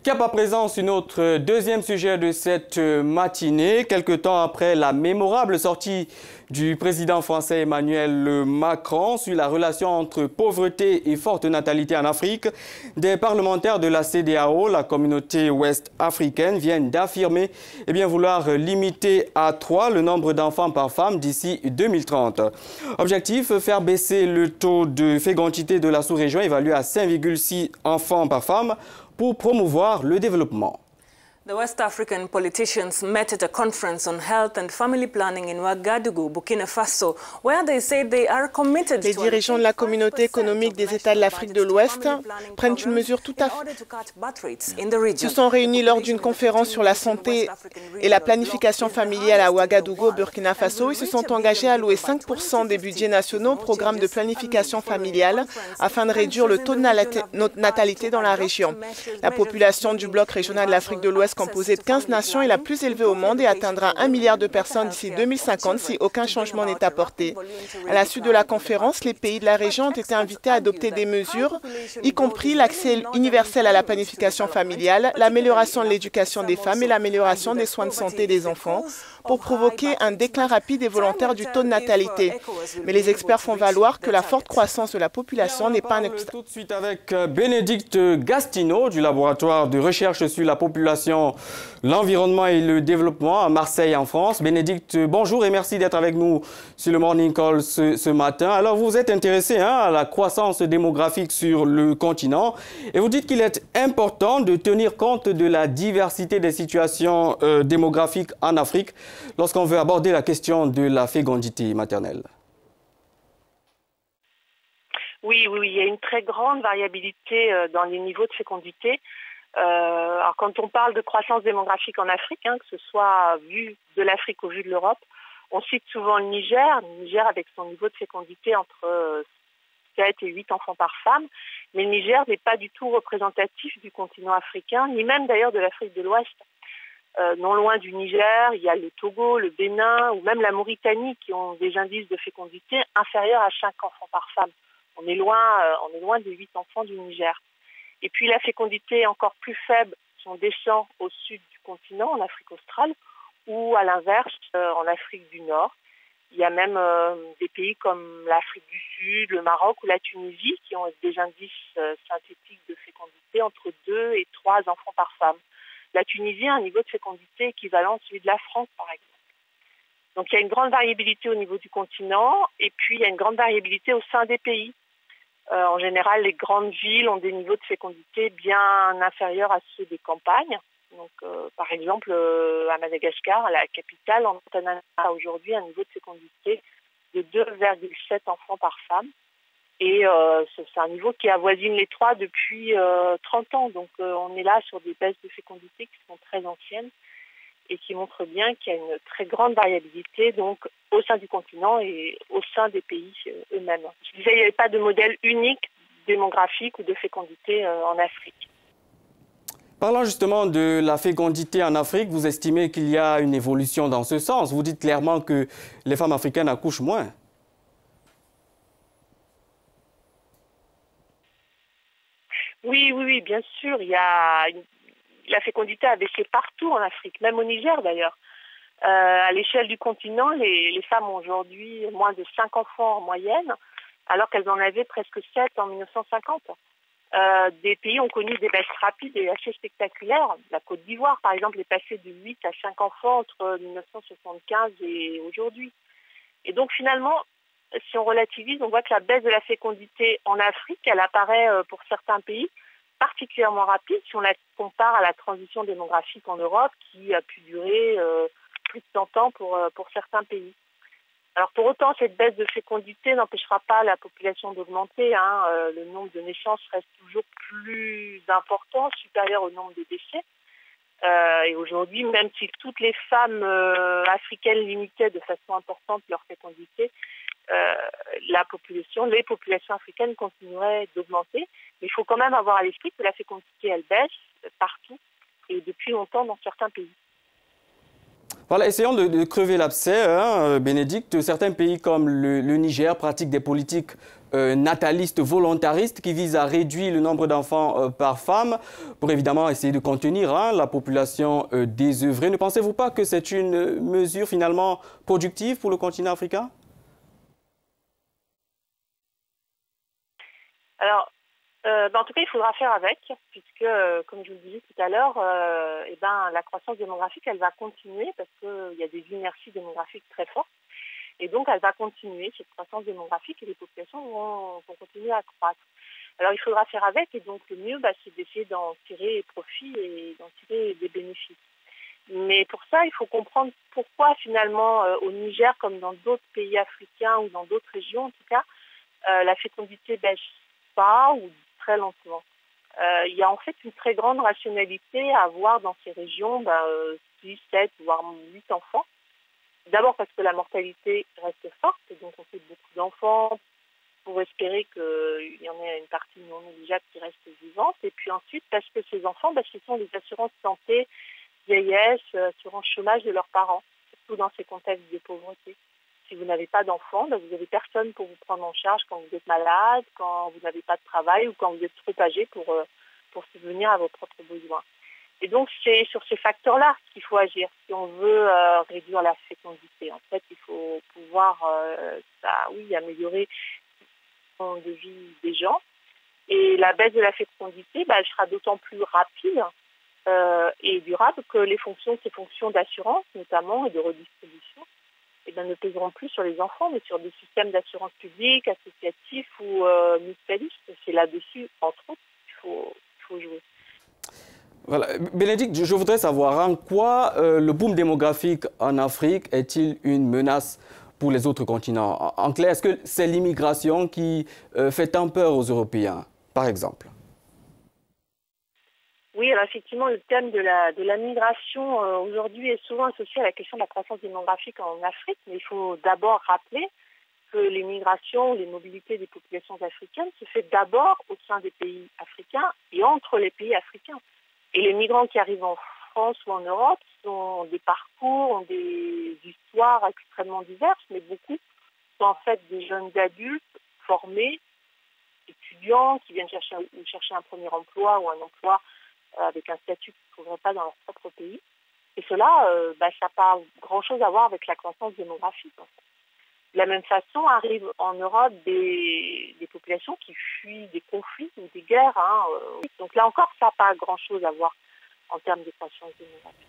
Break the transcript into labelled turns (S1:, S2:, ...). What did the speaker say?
S1: Cap à présent sur notre deuxième sujet de cette matinée, quelque temps après la mémorable sortie du président français Emmanuel Macron sur la relation entre pauvreté et forte natalité en Afrique. Des parlementaires de la CEDEAO, la communauté ouest africaine, viennent d'affirmer vouloir limiter à 3 le nombre d'enfants par femme d'ici 2030. Objectif, faire baisser le taux de fécondité de la sous-région évalué à 5,6 enfants par femme pour promouvoir le développement.
S2: The West African politicians met at a conference on health and family planning in Ouagadougou, Burkina Faso, where they said they are committed.
S3: Les dirigeants de la communauté économique des États de l'Afrique de l'Ouest prennent une mesure tout à fait. Se sont réunis lors d'une conférence sur la santé et la planification familiale à Ouagadougou, Burkina Faso. Ils se sont engagés à allouer 5% des budgets nationaux au programme de planification familiale afin de réduire le taux de natalité dans la région. La population du bloc régional de l'Afrique de l'Ouest composée de 15 nations est la plus élevée au monde et atteindra 1 milliard de personnes d'ici 2050 si aucun changement n'est apporté. À la suite de la conférence, les pays de la région ont été invités à adopter des mesures, y compris l'accès universel à la planification familiale, l'amélioration de l'éducation des femmes et l'amélioration des soins de santé des enfants, pour provoquer un déclin rapide et volontaire du taux de natalité. Mais les experts font valoir que la forte croissance de la population n'est pas un obstacle.
S1: Tout de suite avec Bénédicte Gastineau du laboratoire de recherche sur la population, l'environnement et le développement à Marseille en France. Bénédicte, bonjour et merci d'être avec nous sur le Morning Call ce matin. Alors vous êtes intéressé à la croissance démographique sur le continent et vous dites qu'il est important de tenir compte de la diversité des situations démographiques en Afrique lorsqu'on veut aborder la question de la fécondité maternelle.
S4: Oui, il y a une très grande variabilité dans les niveaux de fécondité. Alors quand on parle de croissance démographique en Afrique, que ce soit vu de l'Afrique ou vu de l'Europe, on cite souvent le Niger avec son niveau de fécondité entre 7 et 8 enfants par femme. Mais le Niger n'est pas du tout représentatif du continent africain, ni même d'ailleurs de l'Afrique de l'Ouest. Non loin du Niger, il y a le Togo, le Bénin ou même la Mauritanie qui ont des indices de fécondité inférieurs à 5 enfants par femme. On est loin des 8 enfants du Niger. Et puis la fécondité est encore plus faible si on descend au sud du continent, en Afrique australe, ou à l'inverse, en Afrique du Nord. Il y a même des pays comme l'Afrique du Sud, le Maroc ou la Tunisie qui ont des indices synthétiques de fécondité entre 2 et 3 enfants par femme. La Tunisie a un niveau de fécondité équivalent à celui de la France, par exemple. Donc il y a une grande variabilité au niveau du continent et puis il y a une grande variabilité au sein des pays. En général, les grandes villes ont des niveaux de fécondité bien inférieurs à ceux des campagnes. Donc, par exemple, à Madagascar, à la capitale, en Tanana, a aujourd'hui un niveau de fécondité de 2,7 enfants par femme. Et c'est un niveau qui avoisine les 3 depuis 30 ans. Donc on est là sur des baisses de fécondité qui sont très anciennes et qui montrent bien qu'il y a une très grande variabilité donc, au sein du continent et au sein des pays eux-mêmes. Je disais, il n'y avait pas de modèle unique démographique ou de fécondité en Afrique.
S1: Parlant justement de la fécondité en Afrique, vous estimez qu'il y a une évolution dans ce sens. Vous dites clairement que les femmes africaines accouchent moins.
S4: Oui, bien sûr. La fécondité a baissé partout en Afrique, même au Niger d'ailleurs. À l'échelle du continent, les femmes ont aujourd'hui moins de 5 enfants en moyenne, alors qu'elles en avaient presque 7 en 1950. Des pays ont connu des baisses rapides et assez spectaculaires. La Côte d'Ivoire, par exemple, est passée de 8 à 5 enfants entre 1975 et aujourd'hui. Et donc finalement, si on relativise, on voit que la baisse de la fécondité en Afrique, elle apparaît pour certains pays particulièrement rapide si on la compare à la transition démographique en Europe qui a pu durer plus de 100 ans pour certains pays. Alors pour autant, cette baisse de fécondité n'empêchera pas la population d'augmenter. Le nombre de naissances reste toujours plus important, supérieur au nombre de décès. Et aujourd'hui, même si toutes les femmes africaines limitaient de façon importante leur fécondité, les populations africaines continueraient d'augmenter. Mais il faut quand même avoir à l'esprit que la fécondité, elle baisse partout et depuis longtemps dans certains pays.
S1: Voilà, essayons de crever l'abcès, hein, Bénédicte. Certains pays comme le Niger pratiquent des politiques natalistes volontaristes qui visent à réduire le nombre d'enfants par femme pour évidemment essayer de contenir la population désœuvrée. Ne pensez-vous pas que c'est une mesure finalement productive pour le continent africain?
S4: Alors, en tout cas, il faudra faire avec, puisque, comme je vous le disais tout à l'heure, la croissance démographique, elle va continuer, parce qu'il y a des inerties démographiques très fortes, et donc elle va continuer, cette croissance démographique, et les populations vont continuer à croître. Alors, il faudra faire avec, et donc le mieux, c'est d'essayer d'en tirer profit et d'en tirer des bénéfices. Mais pour ça, il faut comprendre pourquoi, finalement, au Niger, comme dans d'autres pays africains, ou dans d'autres régions, en tout cas, la fécondité baisse pas, ou très lentement. Il y a en fait une très grande rationalité à avoir dans ces régions 6, 7, voire 8 enfants. D'abord parce que la mortalité reste forte, donc on fait beaucoup d'enfants pour espérer qu'il y en ait une partie non négligeable qui reste vivante. Et puis ensuite parce que ces enfants, ce sont les assurances santé, vieillesse, assurances chômage de leurs parents, surtout dans ces contextes de pauvreté. Si vous n'avez pas d'enfants, vous n'avez personne pour vous prendre en charge quand vous êtes malade, quand vous n'avez pas de travail ou quand vous êtes trop âgé pour subvenir à vos propres besoins. Et donc, c'est sur ces facteurs-là qu'il faut agir. Si on veut réduire la fécondité, en fait, il faut pouvoir améliorer le de vie des gens. Et la baisse de la fécondité, elle sera d'autant plus rapide et durable que ces fonctions d'assurance, notamment, et de redistribution, ne pèseront plus sur les enfants, mais sur des systèmes d'assurance publique, associatifs ou mutualistes. C'est là-dessus, entre autres, qu'il faut jouer.
S1: Voilà. Bénédicte, je voudrais savoir en quoi le boom démographique en Afrique est-il une menace pour les autres continents? En clair, est-ce que c'est l'immigration qui fait tant peur aux Européens, par exemple?
S4: Oui, alors effectivement, le thème de la migration aujourd'hui est souvent associé à la question de la croissance démographique en Afrique, mais il faut d'abord rappeler que les migrations, les mobilités des populations africaines se fait d'abord au sein des pays africains et entre les pays africains. Et les migrants qui arrivent en France ou en Europe ont des parcours, ont des histoires extrêmement diverses, mais beaucoup sont en fait des jeunes adultes formés, étudiants qui viennent chercher un premier emploi ou un emploi avec un statut qu'ils ne trouveraient pas dans leur propre pays. Et cela, ça n'a pas grand-chose à voir avec la croissance démographique. En fait. De la même façon, arrivent en Europe des populations qui fuient des conflits ou des guerres. Donc là encore, ça n'a pas grand-chose à voir en termes de croissance démographique.